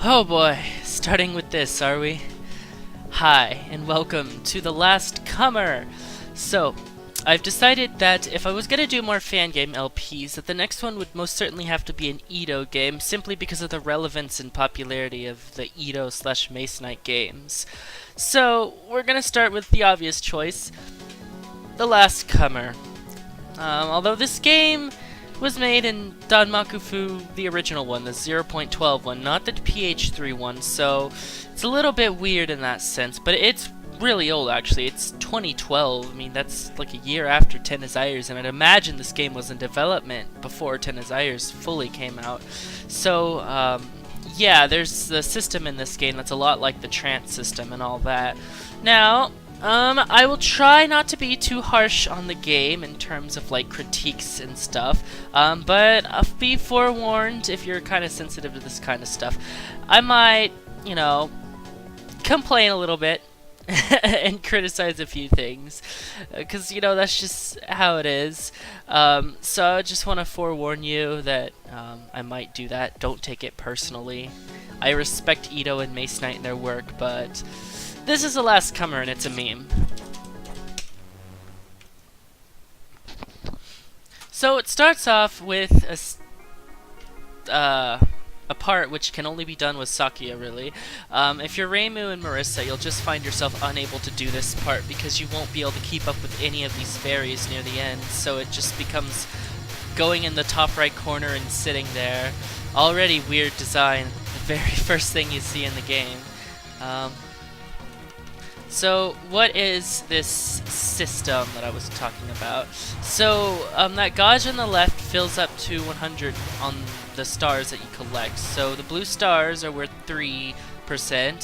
Oh boy, starting with this, are we? Hi, and welcome to The Last Comer! So, I've decided that if I was gonna do more Fangame LPs, that the next one would most certainly have to be an Edo game, simply because of the relevance and popularity of the Edo/Mace Knight games. So, we're gonna start with the obvious choice, The Last Comer. Although this game was made in Danmakufu, the original one, the 0.12 one, not the PH3 one, so it's a little bit weird in that sense, but it's really old actually. It's 2012. I mean, that's like a year after Ten Desires, and I'd imagine this game was in development before Ten Desires fully came out. So, yeah, there's the system in this game that's a lot like the trance system and all that. Now, I will try not to be too harsh on the game in terms of like critiques and stuff, but be forewarned if you're kind of sensitive to this kind of stuff. I might, complain a little bit and criticize a few things, because, that's just how it is. So I just want to forewarn you that I might do that. Don't take it personally. I respect Edo and Mace Knight and their work, but this is The Last Comer, and it's a meme. So it starts off with a part which can only be done with Sakuya, really. If you're Reimu and Marissa, you'll just find yourself unable to do this part because you won't be able to keep up with any of these fairies near the end, so it just becomes going in the top right corner and sitting there. Already weird design, the very first thing you see in the game. So, what is this system that I was talking about? So, that gauge on the left fills up to 100 on the stars that you collect. So, the blue stars are worth 3%,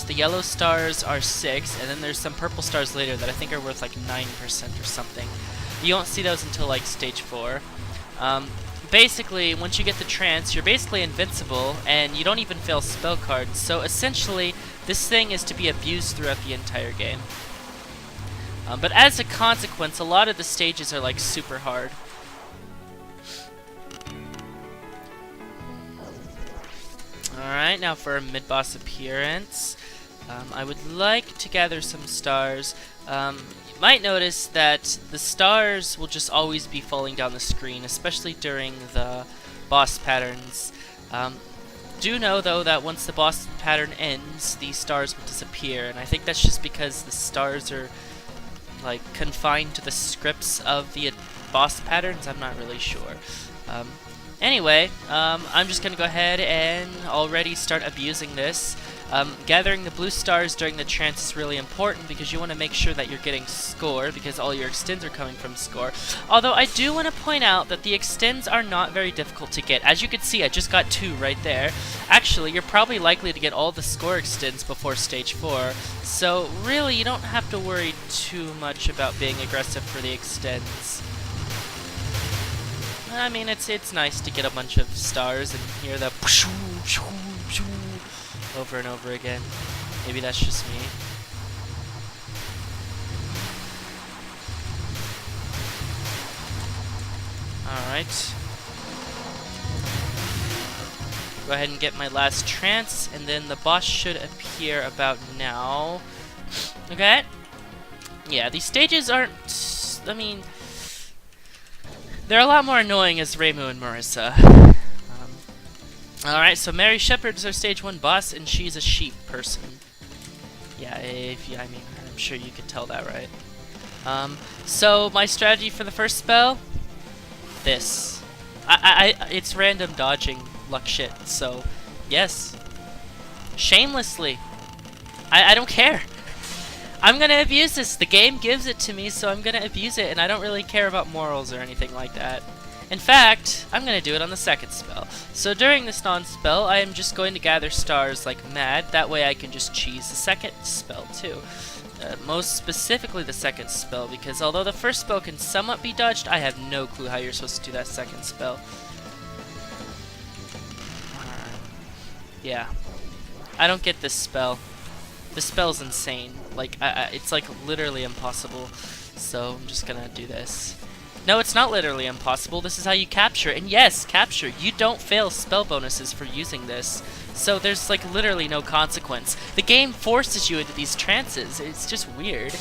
the yellow stars are 6%, and then there's some purple stars later that I think are worth like 9% or something. You won't see those until like stage 4. Basically, once you get the trance, you're basically invincible, and you don't even fail spell cards. So essentially, this thing is to be abused throughout the entire game. But as a consequence, a lot of the stages are like super hard. Alright, now for a mid-boss appearance. I would like to gather some stars. You might notice that the stars will just always be falling down the screen, especially during the boss patterns. Do know, though, that once the boss pattern ends, these stars will disappear, and I think that's just because the stars are like confined to the scripts of the boss patterns. I'm not really sure. Anyway, I'm just gonna go ahead and already start abusing this. Gathering the blue stars during the trance is really important because you want to make sure that you're getting score, because all your extends are coming from score. Although I do want to point out that the extends are not very difficult to get. As you can see, I just got 2 right there. Actually, you're probably likely to get all the score extends before stage 4. So really, you don't have to worry too much about being aggressive for the extends. I mean, it's nice to get a bunch of stars and hear the over and over again. Maybe that's just me. Alright. Go ahead and get my last trance, and then the boss should appear about now. Okay? Yeah, these stages aren't... I mean... they're a lot more annoying as Reimu and Marissa. Alright, so Mary Shepherd is our stage 1 boss, and she's a sheep person. Yeah, I mean, I'm sure you could tell that, right? So my strategy for the first spell? This. It's random dodging luck shit, so yes. Shamelessly. I don't care. I'm gonna abuse this. The game gives it to me, so I'm gonna abuse it, and I don't really care about morals or anything like that. In fact, I'm gonna do it on the second spell. So during this non-spell, I am just going to gather stars like mad. That way I can just cheese the second spell too. Most specifically the second spell, because although the first spell can somewhat be dodged, I have no clue how you're supposed to do that second spell. Yeah. I don't get this spell. This spell's insane. Like, it's like literally impossible. So I'm just gonna do this. No, it's not literally impossible. This is how you capture. And yes, capture. You don't fail spell bonuses for using this. So there's like literally no consequence. The game forces you into these trances. It's just weird.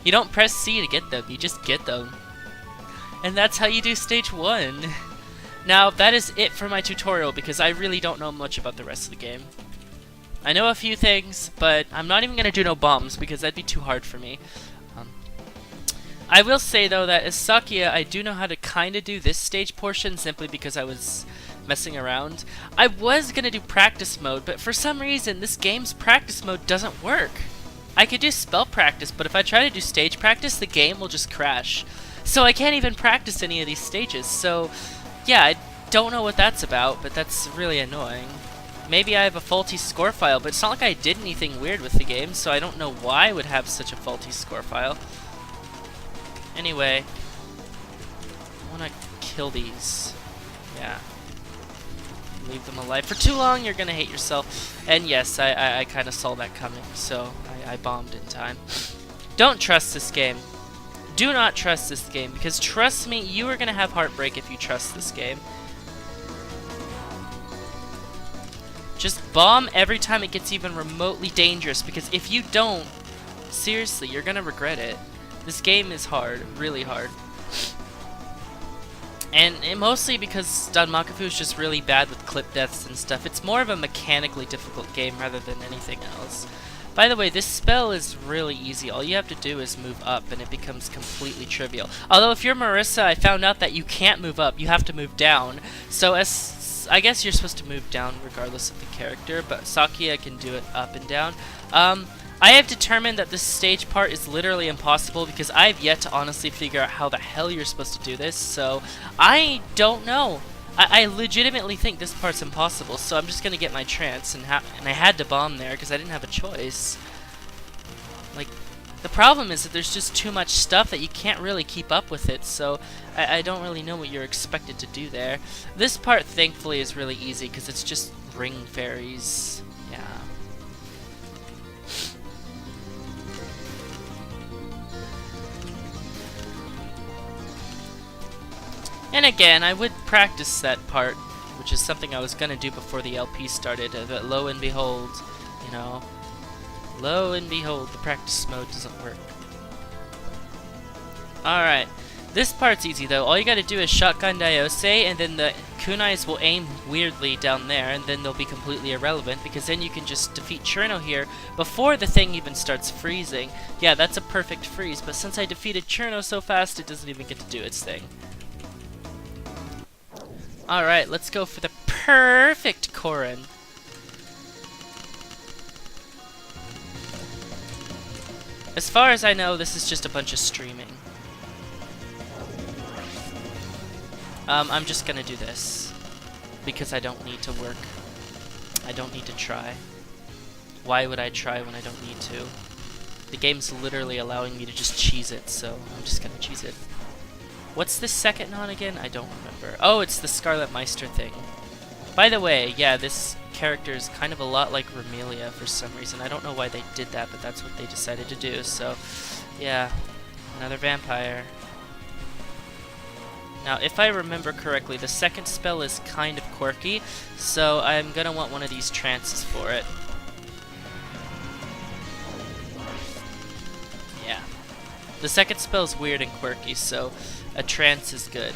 You don't press C to get them, you just get them. And that's how you do stage 1. Now, that is it for my tutorial because I really don't know much about the rest of the game. I know a few things, but I'm not even going to do no bombs because that'd be too hard for me. I will say though that as Sakia, I do know how to kind of do this stage portion simply because I was messing around. I was going to do practice mode, but for some reason this game's practice mode doesn't work. I could do spell practice, but if I try to do stage practice, the game will just crash. So I can't even practice any of these stages. So yeah, I don't know what that's about, but that's really annoying. Maybe I have a faulty score file, but it's not like I did anything weird with the game, so I don't know why I would have such a faulty score file. Anyway, I want to kill these. Yeah. Leave them alive for too long, you're gonna hate yourself. And yes, I kind of saw that coming, so I bombed in time. Don't trust this game. Do not trust this game, because trust me, you are gonna have heartbreak if you trust this game. Just bomb every time it gets even remotely dangerous, because if you don't, seriously, you're gonna regret it. This game is hard, really hard. And mostly because Danmakufu is just really bad with clip deaths and stuff. It's more of a mechanically difficult game rather than anything else. By the way, this spell is really easy. All you have to do is move up and it becomes completely trivial. Although if you're Marissa, I found out that you can't move up, you have to move down. So I guess you're supposed to move down regardless of the character, but Sakia can do it up and down. I have determined that this stage part is literally impossible because I've yet to honestly figure out how the hell you're supposed to do this, so I don't know. I legitimately think this part's impossible, so I'm just gonna get my trance, and I had to bomb there because I didn't have a choice. Like, the problem is that there's just too much stuff that you can't really keep up with it, so I don't really know what you're expected to do there. This part, thankfully, is really easy because it's just ring fairies. Yeah. And again, I would practice that part, which is something I was gonna do before the LP started, but lo and behold, you know, lo and behold, the practice mode doesn't work. Alright, this part's easy though. All you gotta do is shotgun Daiose, and then the kunais will aim weirdly down there, and then they'll be completely irrelevant, because then you can just defeat Cherno here before the thing even starts freezing. Yeah, that's a perfect freeze, but since I defeated Cherno so fast, it doesn't even get to do its thing. Alright, let's go for the perfect Korin. As far as I know, this is just a bunch of streaming. I'm just gonna do this. Because I don't need to work. I don't need to try. Why would I try when I don't need to? The game's literally allowing me to just cheese it, so I'm just gonna cheese it. What's this second non again? I don't remember. Oh, it's the Scarlet Meister thing. By the way, yeah, this character is kind of a lot like Romelia for some reason. I don't know why they did that, but that's what they decided to do. So, yeah, another vampire. Now, if I remember correctly, the second spell is kind of quirky, so I'm gonna want one of these trances for it. Yeah. The second spell is weird and quirky, so a trance is good.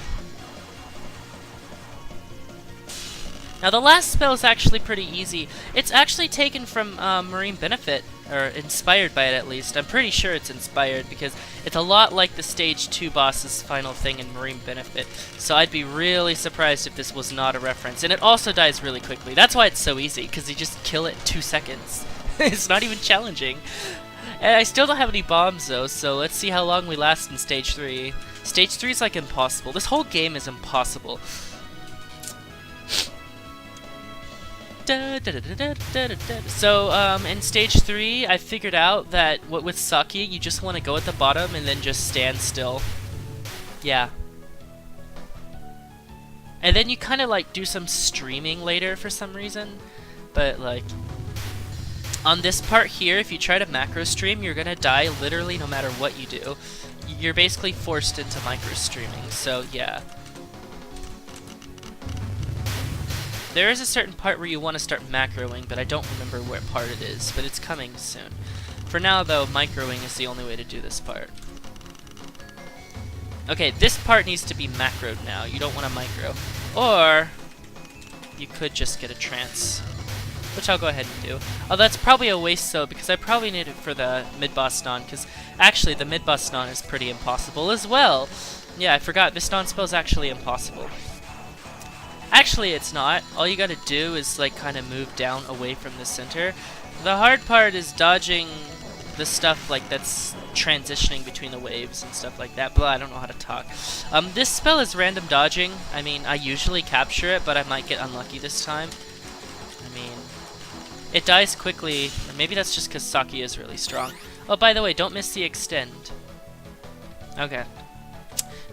Now the last spell is actually pretty easy. It's actually taken from Marine Benefit, or inspired by it at least. I'm pretty sure it's inspired because it's a lot like the stage 2 boss's final thing in Marine Benefit. So I'd be really surprised if this was not a reference. And it also dies really quickly. That's why it's so easy, because you just kill it in 2 seconds. It's not even challenging. And I still don't have any bombs though, so let's see how long we last in stage 3. Stage 3 is like impossible. This whole game is impossible. So, in stage 3, I figured out that with Saki, you just want to go at the bottom and then just stand still. Yeah. And then you kind of like do some streaming later for some reason. But like, on this part here, if you try to macro stream, you're gonna die literally no matter what you do. You're basically forced into micro streaming, so yeah. There is a certain part where you want to start macroing, but I don't remember what part it is, but it's coming soon. For now, though, microing is the only way to do this part. Okay, this part needs to be macroed now. You don't want to micro. Or you could just get a trance, which I'll go ahead and do. Oh, that's probably a waste, though, because I probably need it for the mid-boss non, because actually the mid-boss non is pretty impossible as well. Yeah, I forgot, this non spell is actually impossible. Actually, it's not. All you gotta do is, like, kind of move down away from the center. The hard part is dodging the stuff, like, that's transitioning between the waves and stuff like that. Blah, I don't know how to talk. This spell is random dodging. I mean, I usually capture it, but I might get unlucky this time. I mean, it dies quickly, or maybe that's just because Saki is really strong. Oh, by the way, don't miss the extend. Okay.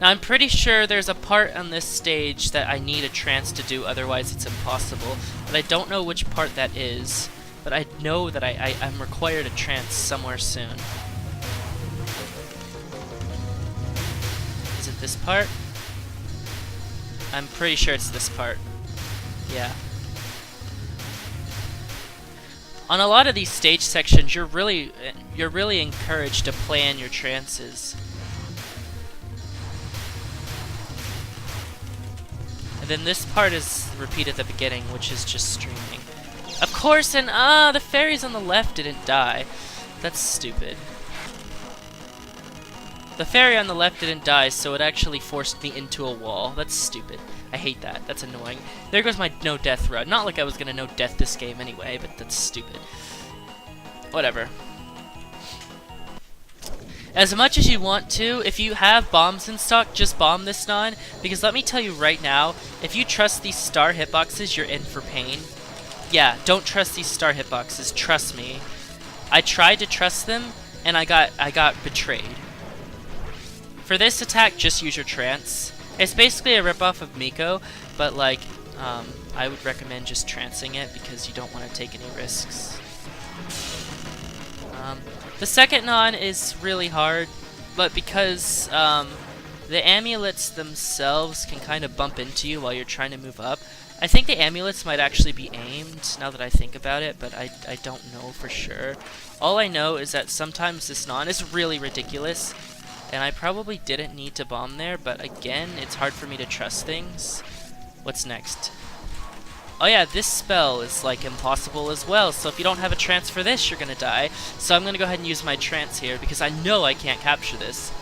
Now, I'm pretty sure there's a part on this stage that I need a trance to do, otherwise it's impossible. But I don't know which part that is. But I know that I'm required a trance somewhere soon. Is it this part? I'm pretty sure it's this part. Yeah. On a lot of these stage sections, you're really encouraged to plan your trances. And then this part is repeated at the beginning, which is just streaming. Of course, and the fairies on the left didn't die. That's stupid. The fairy on the left didn't die, so it actually forced me into a wall. That's stupid. I hate that. That's annoying. There goes my no-death run. Not like I was gonna no-death this game anyway, but that's stupid. Whatever. As much as you want to, if you have bombs in stock, just bomb this non, because let me tell you right now, if you trust these star hitboxes, you're in for pain. Yeah, don't trust these star hitboxes, trust me. I tried to trust them, and I got betrayed. For this attack, just use your trance. It's basically a ripoff of Miko, but like, I would recommend just trancing it because you don't want to take any risks. The second non is really hard, but because the amulets themselves can kind of bump into you while you're trying to move up. I think the amulets might actually be aimed, now that I think about it, but I don't know for sure. All I know is that sometimes this non is really ridiculous, and I probably didn't need to bomb there, but again, it's hard for me to trust things. What's next? Oh yeah, this spell is like impossible as well, so if you don't have a trance for this, you're gonna die. So I'm gonna go ahead and use my trance here, because I know I can't capture this.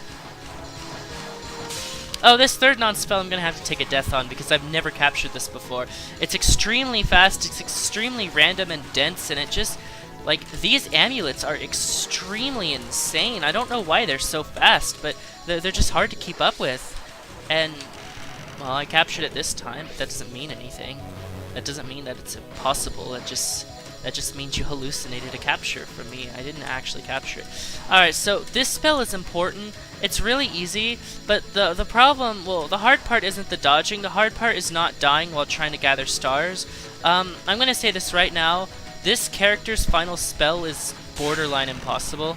Oh, this third non-spell I'm gonna have to take a death on, because I've never captured this before. It's extremely fast, it's extremely random and dense, and it just... like, these amulets are extremely insane. I don't know why they're so fast, but they're just hard to keep up with. And, well, I captured it this time, but that doesn't mean anything. That doesn't mean that it's impossible. That just means you hallucinated a capture from me. I didn't actually capture it. Alright, so this spell is important. It's really easy, but the problem, well, the hard part isn't the dodging. The hard part is not dying while trying to gather stars. I'm gonna say this right now. This character's final spell is borderline impossible.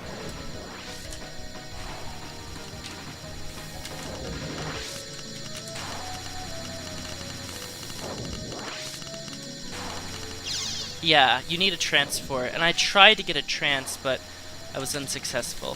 Yeah, you need a trance for it, and I tried to get a trance, but I was unsuccessful.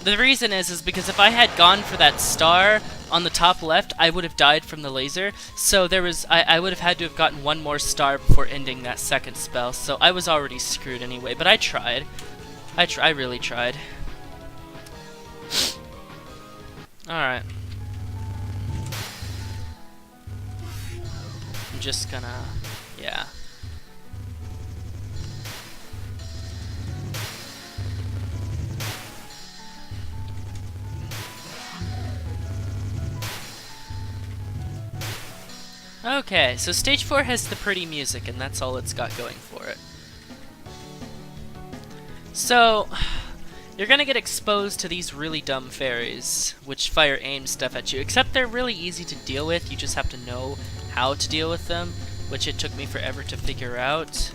The reason is because if I had gone for that star on the top left, I would have died from the laser. So there was, I would have had to have gotten one more star before ending that second spell. So I was already screwed anyway, but I tried. I really tried. Alright. I'm just gonna, yeah. Okay, so stage 4 has the pretty music, and that's all it's got going for it. So, you're gonna get exposed to these really dumb fairies, which fire aim stuff at you, except they're really easy to deal with. You just have to know how to deal with them, which it took me forever to figure out.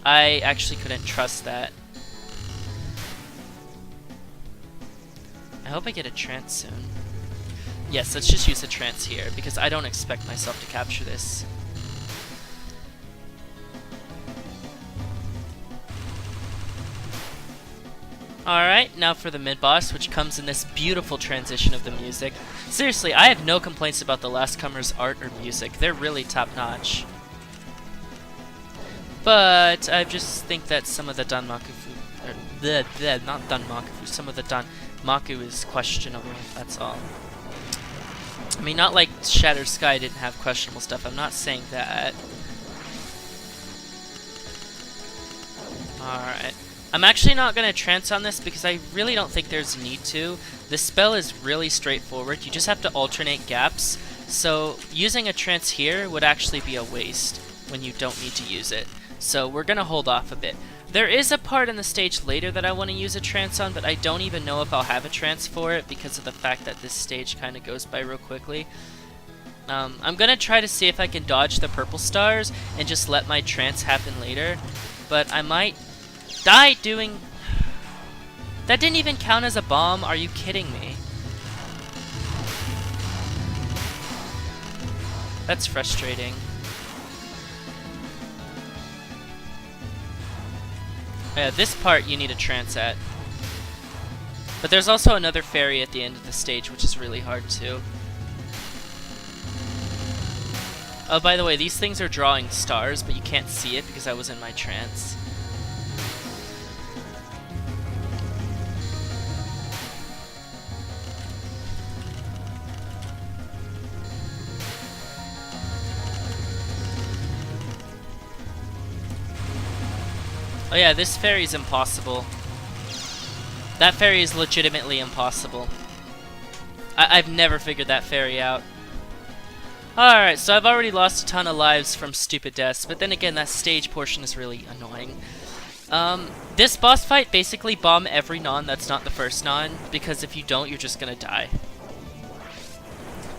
I actually couldn't trust that. I hope I get a trance soon. Yes, let's just use a trance here, because I don't expect myself to capture this. Alright, now for the mid-boss, which comes in this beautiful transition of the music. Seriously, I have no complaints about the Last Comer's art or music. They're really top-notch. But I just think that some of the Danmaku, not Danmaku, some of the Danmaku is questionable, that's all. I mean, not like Shattered Sky didn't have questionable stuff, I'm not saying that. Alright. I'm actually not going to trance on this because I really don't think there's a need to. This spell is really straightforward. You just have to alternate gaps. So using a trance here would actually be a waste when you don't need to use it. So we're going to hold off a bit. There is a part in the stage later that I want to use a trance on, but I don't even know if I'll have a trance for it because of the fact that this stage kind of goes by real quickly. I'm going to try to see if I can dodge the purple stars and just let my trance happen later. But I might die doing... That didn't even count as a bomb, are you kidding me? That's frustrating. Yeah, this part you need a trance at. But there's also another fairy at the end of the stage, which is really hard too. Oh, by the way, these things are drawing stars, but you can't see it because I was in my trance. Oh yeah, this fairy's impossible. That fairy is legitimately impossible. I've never figured that fairy out. Alright, so I've already lost a ton of lives from stupid deaths, but then again, that stage portion is really annoying. This boss fight, basically bomb every non that's not the first non, because if you don't, you're just gonna die.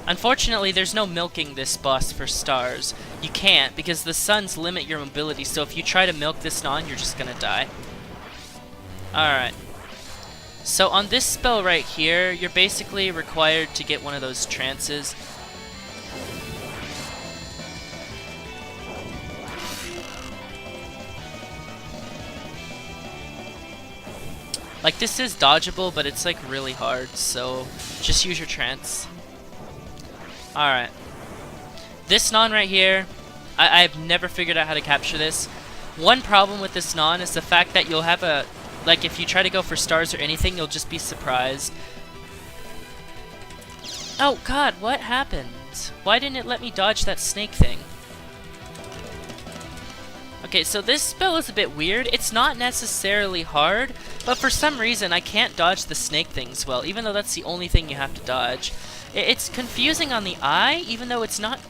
Unfortunately, there's no milking this boss for stars. You can't, because the suns limit your mobility, so if you try to milk this non, you're just gonna die. Alright. So on this spell right here, you're basically required to get one of those trances. Like, this is dodgeable, but it's like really hard, so just use your trance. Alright. This non right here, I've never figured out how to capture this. One problem with this non is the fact that you'll have a... Like, if you try to go for stars or anything, you'll just be surprised. Oh god, what happened? Why didn't it let me dodge that snake thing? Okay, so this spell is a bit weird. It's not necessarily hard, but for some reason I can't dodge the snake things well, even though that's the only thing you have to dodge. It's confusing on the eye, even though it's not...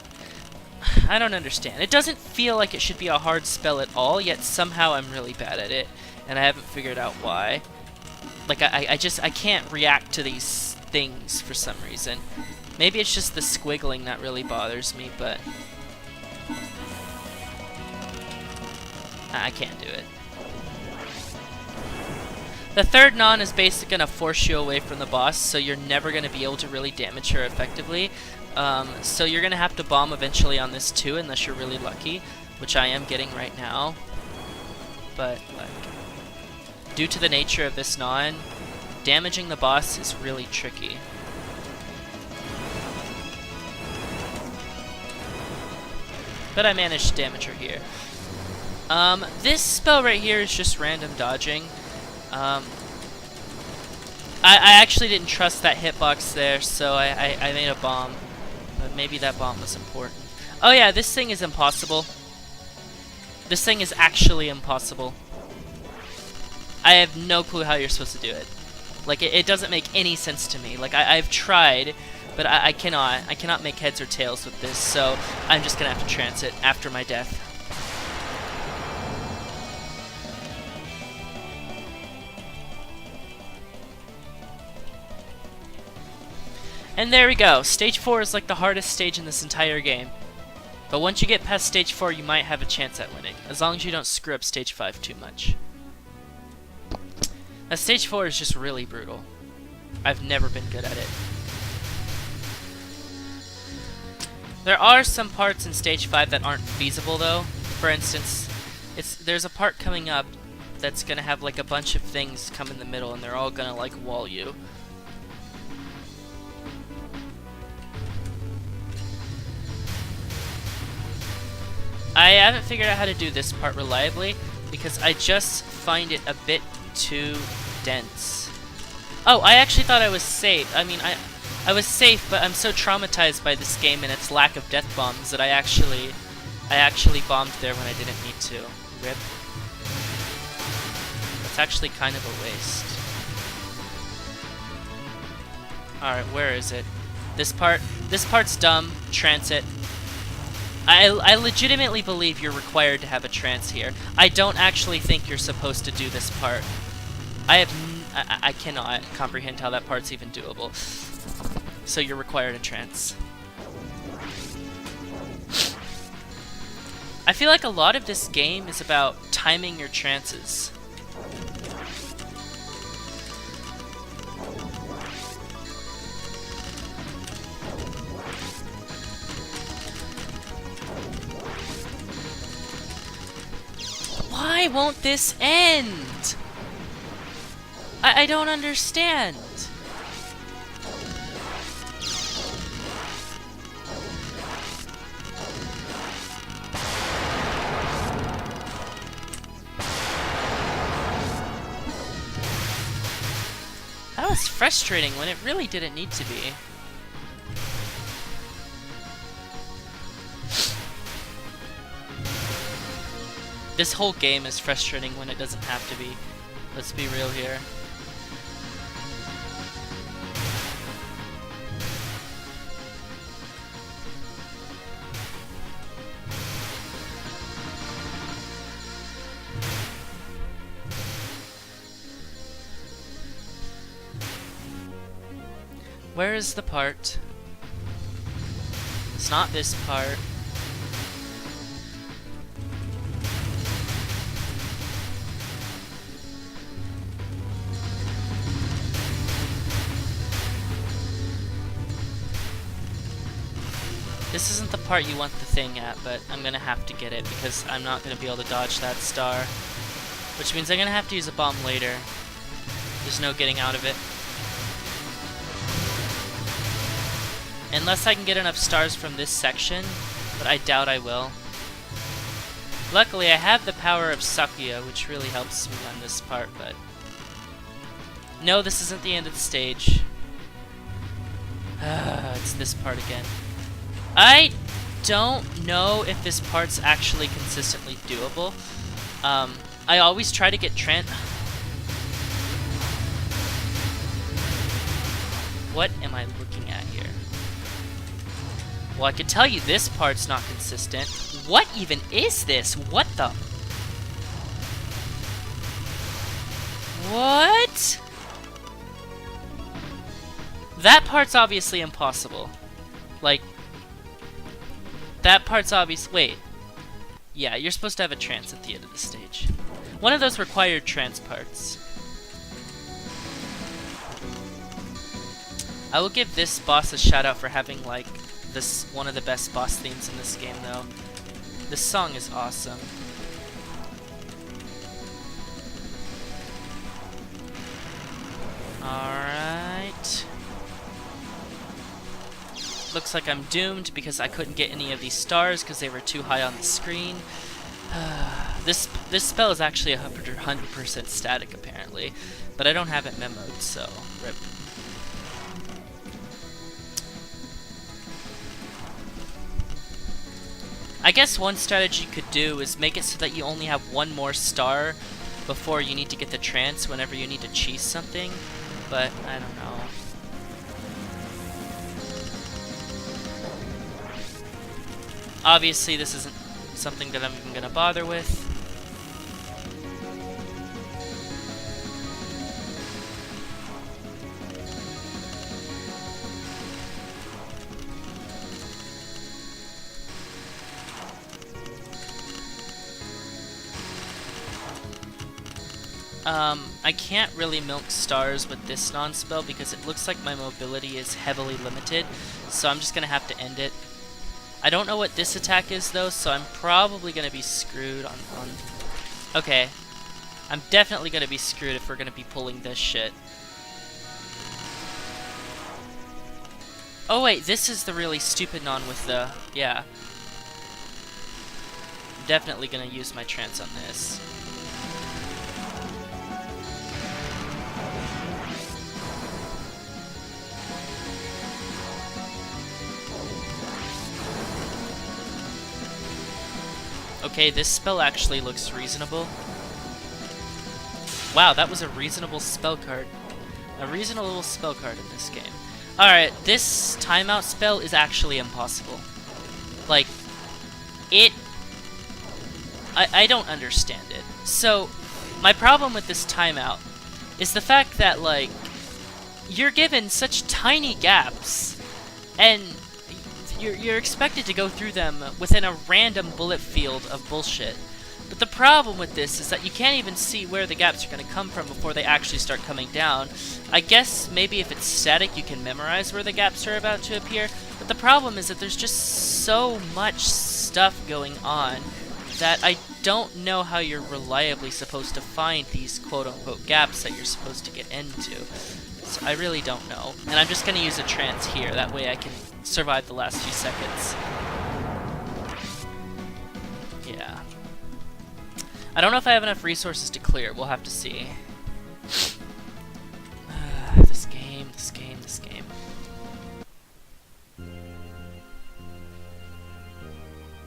I don't understand. It doesn't feel like it should be a hard spell at all, yet somehow I'm really bad at it, and I haven't figured out why. Like, I can't react to these things for some reason. Maybe it's just the squiggling that really bothers me, but... I can't do it. The third non is basically going to force you away from the boss, so you're never going to be able to really damage her effectively. So you're going to have to bomb eventually on this too, unless you're really lucky, which I am getting right now. But, like, due to the nature of this non, damaging the boss is really tricky. But I managed to damage her here. This spell right here is just random dodging. I actually didn't trust that hitbox there, so I made a bomb. But maybe that bomb was important. Oh yeah, this thing is impossible. This thing is actually impossible. I have no clue how you're supposed to do it. Like, it doesn't make any sense to me. Like, I've tried, but I cannot make heads or tails with this, so I'm just gonna have to trance it after my death. And there we go. Stage 4 is like the hardest stage in this entire game. But once you get past stage 4, you might have a chance at winning, as long as you don't screw up stage 5 too much. Now, stage 4 is just really brutal. I've never been good at it. There are some parts in Stage 5 that aren't feasible, though. For instance, there's a part coming up that's gonna have like a bunch of things come in the middle, and they're all gonna like wall you. I haven't figured out how to do this part reliably because I just find it a bit too dense. Oh, I actually thought I was safe. I mean, I was safe, but I'm so traumatized by this game and its lack of death bombs that I actually bombed there when I didn't need to. Rip. It's actually kind of a waste. Alright, where is it? This part's dumb. Trance it. I legitimately believe you're required to have a trance here. I don't actually think you're supposed to do this part. I cannot comprehend how that part's even doable. So you're required a trance. I feel like a lot of this game is about timing your trances. Why won't this end? I don't understand. That was frustrating when it really didn't need to be. This whole game is frustrating when it doesn't have to be. Let's be real here. Where is the part? It's not this part. This isn't the part you want the thing at, but I'm gonna have to get it because I'm not gonna be able to dodge that star. Which means I'm gonna have to use a bomb later. There's no getting out of it. Unless I can get enough stars from this section, but I doubt I will. Luckily, I have the power of Sakuya, which really helps me on this part, but... No, this isn't the end of the stage. It's this part again. I don't know if this part's actually consistently doable. I always try to get What am I looking at here? Well, I could tell you this part's not consistent. What even is this? What the? What? That part's obviously impossible. Like, that part's obvious. Wait. Yeah, you're supposed to have a trance at the end of the stage. One of those required trance parts. I will give this boss a shout out for having, like, one of the best boss themes in this game, though. This song is awesome. Alright. Looks like I'm doomed because I couldn't get any of these stars because they were too high on the screen. This spell is actually 100% static, apparently. But I don't have it memoed, so rip. I guess one strategy you could do is make it so that you only have one more star before you need to get the trance whenever you need to cheese something, but I don't know. Obviously this isn't something that I'm even gonna bother with. I can't really milk stars with this non-spell because it looks like my mobility is heavily limited, so I'm just gonna have to end it. I don't know what this attack is though, so I'm probably gonna be screwed on... Okay. I'm definitely gonna be screwed if we're gonna be pulling this shit. Oh wait, this is the really stupid non with the... Yeah. I'm definitely gonna use my trance on this. Okay, this spell actually looks reasonable. Wow, that was a reasonable spell card. A reasonable spell card in this game. Alright, this timeout spell is actually impossible. Like, I don't understand it. So, my problem with this timeout is the fact that, like, you're given such tiny gaps, and you're expected to go through them within a random bullet field of bullshit. But the problem with this is that you can't even see where the gaps are going to come from before they actually start coming down. I guess maybe if it's static you can memorize where the gaps are about to appear, but the problem is that there's just so much stuff going on that I don't know how you're reliably supposed to find these quote-unquote gaps that you're supposed to get into. So I really don't know. And I'm just going to use a trance here, that way I can survive the last few seconds. Yeah. I don't know if I have enough resources to clear. We'll have to see. This game.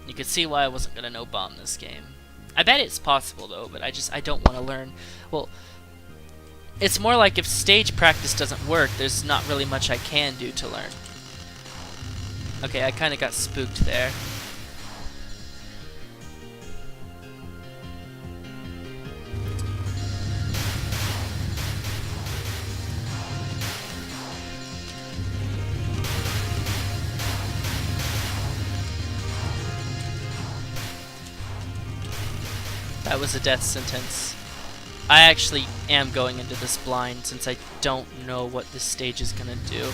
You could see why I wasn't gonna no-bomb this game. I bet it's possible though, but I don't want to learn. Well, it's more like if stage practice doesn't work, there's not really much I can do to learn. Okay, I kind of got spooked there. That was a death sentence. I actually am going into this blind since I don't know what this stage is gonna do.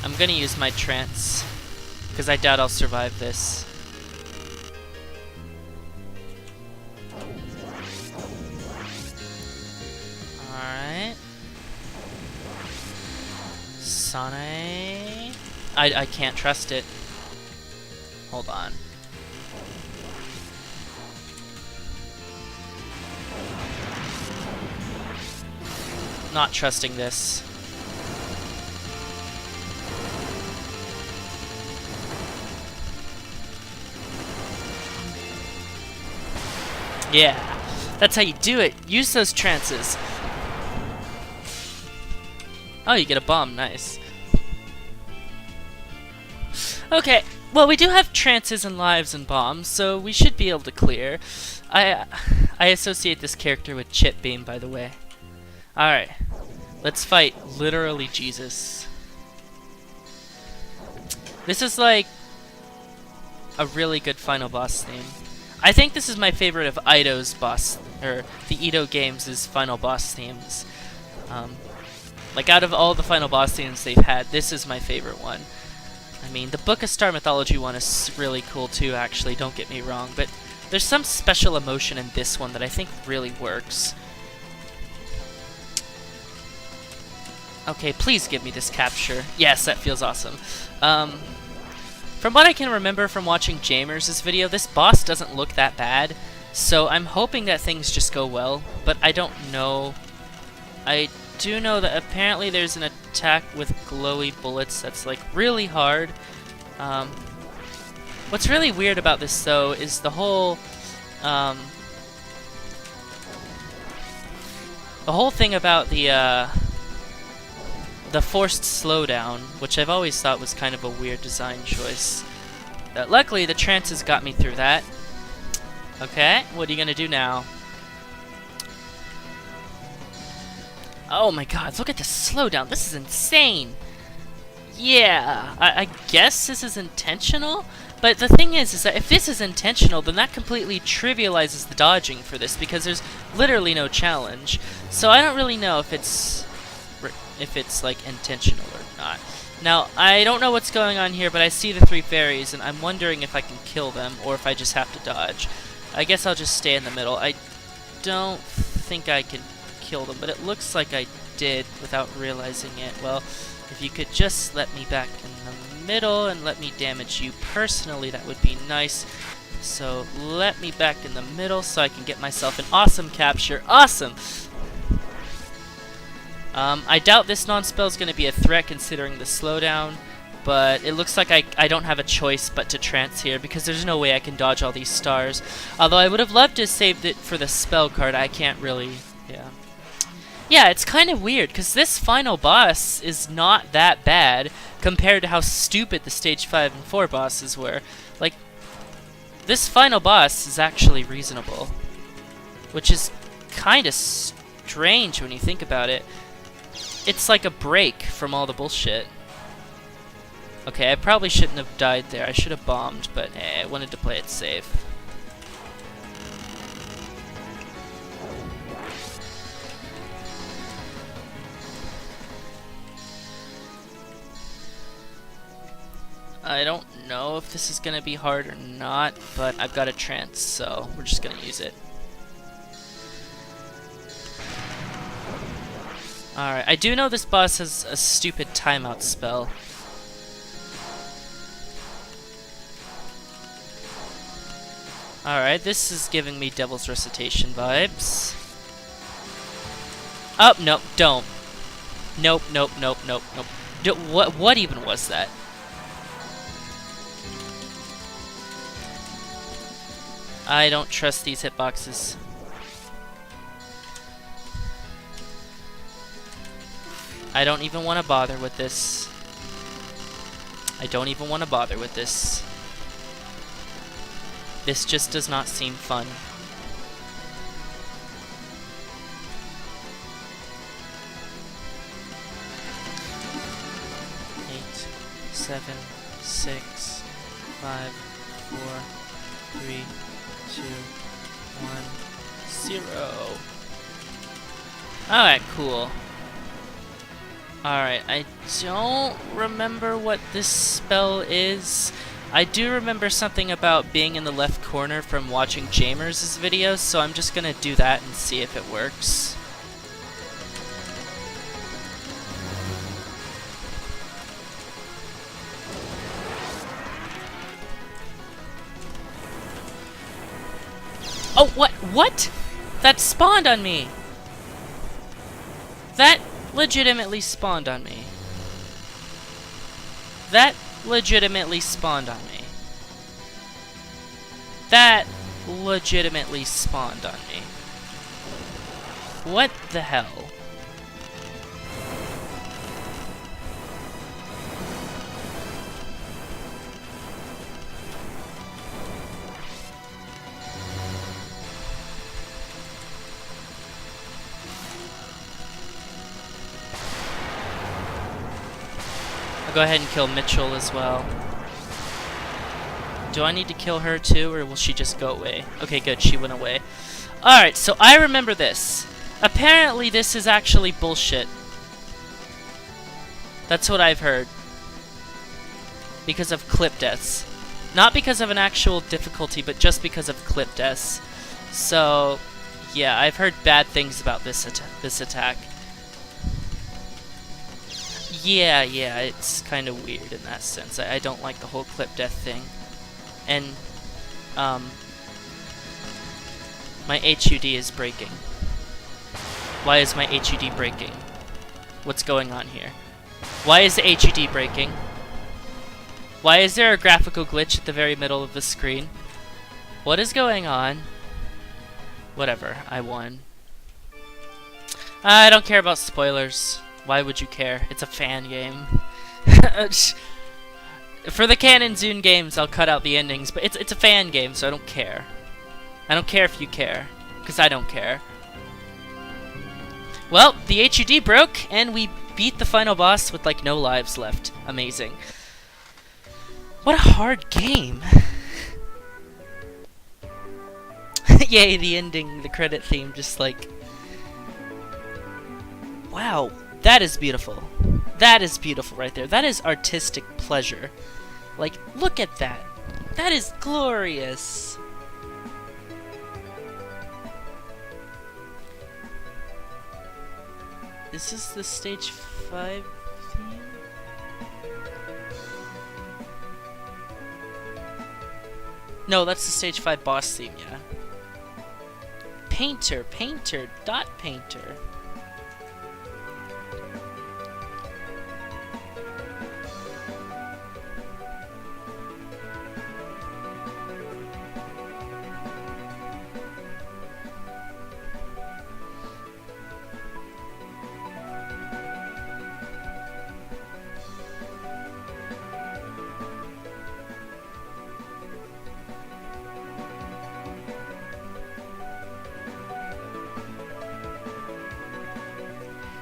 I'm gonna use my trance because I doubt I'll survive this. Alright. Sane. I can't trust it. Hold on. Not trusting this. Yeah, that's how you do it. Use those trances. Oh, you get a bomb. Nice. Okay, well, we do have trances and lives and bombs, so we should be able to clear. I associate this character with Chip Beam, by the way. Alright, let's fight literally Jesus. This is like a really good final boss theme. I think this is my favorite of Ido's boss, or the Ido games' final boss themes. Like out of all the final boss themes they've had, this is my favorite one. I mean, the Book of Star Mythology one is really cool too, actually, don't get me wrong, but there's some special emotion in this one that I think really works. Okay, please give me this capture. Yes, that feels awesome. From what I can remember from watching Jamers' video, this boss doesn't look that bad, so I'm hoping that things just go well, but I don't know. I do know that apparently there's an attack with glowy bullets that's like really hard. What's really weird about this though is the whole thing about the forced slowdown, which I've always thought was kind of a weird design choice. Luckily, the trances got me through that. Okay, what are you gonna do now? Oh my god, look at the slowdown. This is insane. Yeah, I guess this is intentional? But the thing is that if this is intentional, then that completely trivializes the dodging for this, because there's literally no challenge. So I don't really know if it's like intentional or not. Now, I don't know what's going on here, but I see the 3 fairies, and I'm wondering if I can kill them, or if I just have to dodge. I guess I'll just stay in the middle. I don't think I can kill them, but it looks like I did without realizing it. Well, if you could just let me back in the middle and let me damage you personally, that would be nice. So let me back in the middle so I can get myself an awesome capture. Awesome! I doubt this non-spell is going to be a threat considering the slowdown, but it looks like I don't have a choice but to trance here because there's no way I can dodge all these stars. Although I would have loved to have saved it for the spell card, I can't really, yeah. Yeah, it's kind of weird because this final boss is not that bad compared to how stupid the stage 5 and 4 bosses were. Like, this final boss is actually reasonable, which is kind of strange when you think about it. It's like a break from all the bullshit. Okay, I probably shouldn't have died there. I should have bombed, but I wanted to play it safe. I don't know if this is gonna be hard or not, but I've got a trance, so we're just gonna use it. Alright, I do know this boss has a stupid timeout spell. Alright, this is giving me Devil's Recitation vibes. Oh, nope, don't. Nope, nope, nope, nope, nope. What even was that? I don't trust these hitboxes. I don't even want to bother with this. I don't even want to bother with this. This just does not seem fun. Eight, 7, 6, 5, 4, 3, 2, 1, 0. Alright, cool. Alright, I don't remember what this spell is. I do remember something about being in the left corner from watching Jamers' videos, so I'm just gonna do that and see if it works. Oh, what? What? That spawned on me! That legitimately spawned on me. That legitimately spawned on me. That legitimately spawned on me. What the hell? I'll go ahead and kill Mitchell as well. Do I need to kill her too, or will she just go away? Okay, good, she went away. Alright, so I remember this. Apparently this is actually bullshit. That's what I've heard. Because of clip deaths. Not because of an actual difficulty, but just because of clip deaths. So, yeah, I've heard bad things about this attack. Yeah, it's kind of weird in that sense. I don't like the whole clip death thing. And, my HUD is breaking. Why is my HUD breaking? What's going on here? Why is the HUD breaking? Why is there a graphical glitch at the very middle of the screen? What is going on? Whatever, I won. I don't care about spoilers. Why would you care? It's a fan game. For the Canon Zune games, I'll cut out the endings, but it's a fan game, so I don't care. I don't care if you care, because I don't care. Well, the HUD broke, and we beat the final boss with, like, no lives left. Amazing. What a hard game. Yay, the ending, the credit theme, just like... Wow. That is beautiful. That is beautiful right there. That is artistic pleasure. Like, look at that. That is glorious. Is this the stage 5 theme? No, that's the stage 5 boss theme, yeah. Painter, painter, dot painter.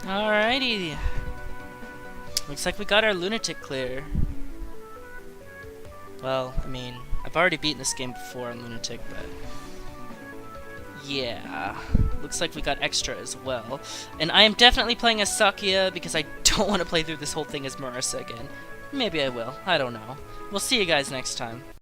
Alrighty. Looks like we got our Lunatic clear. Well, I mean, I've already beaten this game before on Lunatic, but... yeah. Looks like we got extra as well. And I am definitely playing as Sakuya because I don't want to play through this whole thing as Marisa again. Maybe I will. I don't know. We'll see you guys next time.